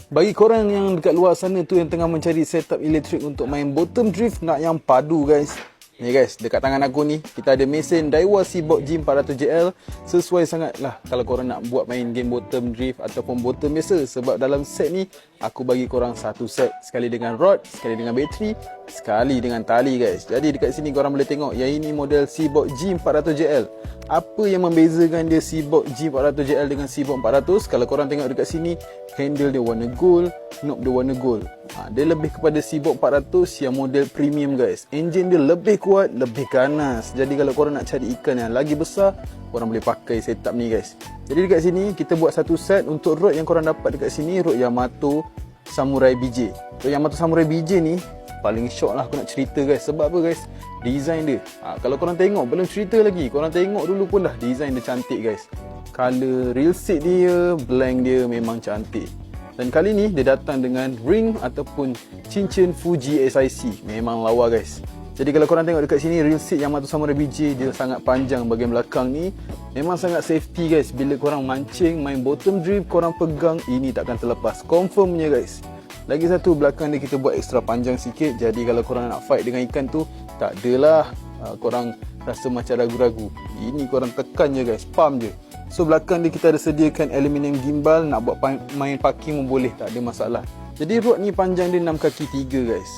Bagi korang yang dekat luar sana tu yang tengah mencari setup elektrik untuk main bottom drift, nak yang padu guys. Ni guys, dekat tangan aku ni kita ada mesin Daiwa Seaboard G400JL. Sesuai sangat lah kalau korang nak buat main game bottom drift ataupun bottom biasa. Sebab dalam set ni aku bagi korang satu set, sekali dengan rod, sekali dengan bateri, sekali dengan tali guys. Jadi dekat sini korang boleh tengok yang ini model Seaboard G400JL. Apa yang membezakan dia Seaboard G400JL dengan Seaboard 400? Kalau korang tengok dekat sini, handle dia warna gold, knob dia warna gold. Dia lebih kepada Seaboard 400 yang model premium guys. Enjin dia lebih kuat, lebih ganas. Jadi kalau korang nak cari ikan yang lagi besar, korang boleh pakai setup ni guys. Jadi dekat sini kita buat satu set. Untuk rod yang korang dapat dekat sini, rod Yamato Samurai BJ. Rod Yamato Samurai BJ ni paling syok lah aku nak cerita guys. Sebab apa guys? Design dia. Kalau korang tengok, belum cerita lagi, korang tengok dulu pun dah design dia cantik guys. Color reel set dia, blank dia memang cantik. Dan kali ni dia datang dengan ring ataupun cincin Fuji SIC. Memang lawa guys. Jadi kalau korang tengok dekat sini, reel set Yamato Samurai BJ dia sangat panjang bahagian belakang ni. Memang sangat safety guys. Bila korang mancing, main bottom drift, korang pegang, ini takkan terlepas. Confirmnya guys. Lagi satu, belakang dia kita buat ekstra panjang sikit. Jadi kalau korang nak fight dengan ikan tu, tak adalah korang rasa macam ragu-ragu. Ini korang tekan je guys, pump je. So belakang dia kita ada sediakan aluminium gimbal. Nak buat main parking pun boleh, tak ada masalah. Jadi rod ni panjang dia 6 kaki 3 guys.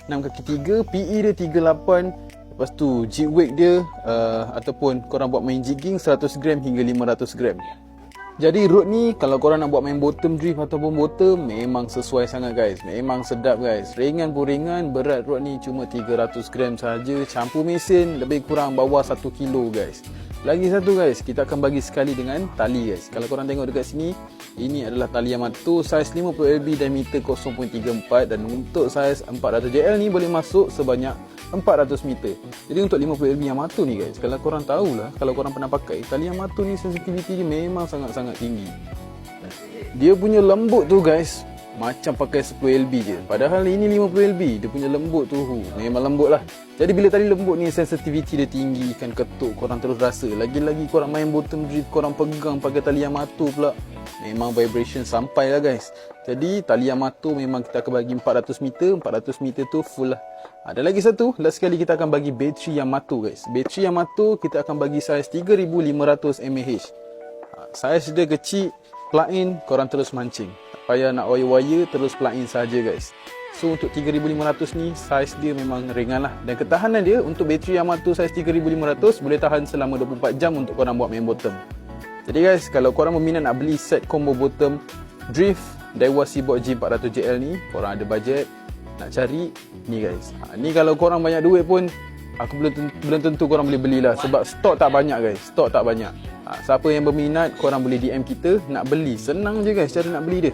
6 kaki 3, PE dia 38. Lepas tu jig weight dia ataupun korang buat main jigging 100 gram hingga 500 gram. Jadi rod ni kalau korang nak buat main bottom drift ataupun bottom, memang sesuai sangat guys. Memang sedap guys. Ringan pun ringan. Berat rod ni cuma 300 gram saja. Campur mesin lebih kurang bawah 1 kilo guys. Lagi satu guys, kita akan bagi sekali dengan tali guys. Kalau korang tengok dekat sini, ini adalah tali Yamato saiz 50LB diameter 0.34. Dan untuk saiz 400JL ni boleh masuk sebanyak 400 meter. Jadi untuk 50LB Yamato ni guys, kalau korang tahulah, kalau korang pernah pakai, tali Yamato ni sensitivity dia memang sangat-sangat tinggi. Dia punya lembut tu guys, macam pakai 10LB je. Padahal ini 50LB, dia punya lembut tu memang lembut lah. Jadi bila tali lembut ni, sensitivity dia tinggi, ikan ketuk korang terus rasa. Lagi-lagi korang main bottom drift, korang pegang pakai tali Yamato pula, memang vibration sampai lah guys. Jadi tali Yamato memang kita akan bagi 400 meter. 400 meter tu full lah. Ada lagi satu, last sekali kita akan bagi bateri Yamato guys. Bateri Yamato kita akan bagi saiz 3500 mAh. Saiz dia kecil, plug in, korang terus mancing. Tak payah nak wire-wire, terus plug in saja guys. So untuk 3500 ni, saiz dia memang ringan lah. Dan ketahanan dia untuk bateri Yamato saiz 3500 boleh tahan selama 24 jam untuk korang buat main bottom. Jadi guys, kalau korang berminat nak beli set combo bottom drift Daiwa Seaboard G400JL ni, korang ada budget nak cari ni guys. Ni kalau korang banyak duit pun, aku belum tentu korang boleh belilah. Sebab stok tak banyak guys, stok tak banyak. Siapa yang berminat, korang boleh DM kita nak beli. Senang je guys cara nak beli dia.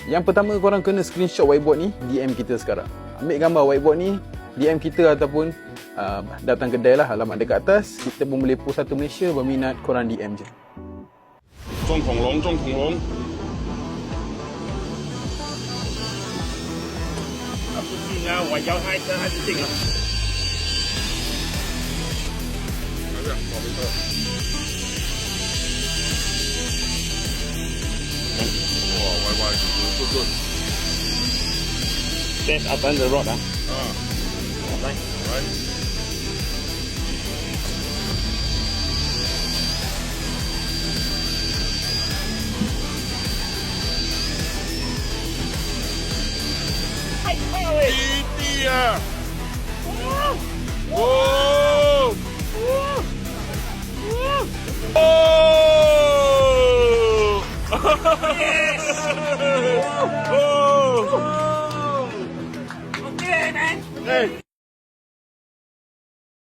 Yang pertama, korang kena screenshot whiteboard ni, DM kita sekarang. Ambil gambar whiteboard ni, DM kita ataupun datang kedai lah, alamat dekat atas. Kita pun boleh post satu Malaysia. Berminat, korang DM je. 中恐龙，中恐龙。他不进啊，我摇他一声，他就进了。没事，我没事。哇，歪歪，good good。Stand up on the rod 啊。来，来。弟弟啊！哦！哦！哦！ Okay, man. Hey.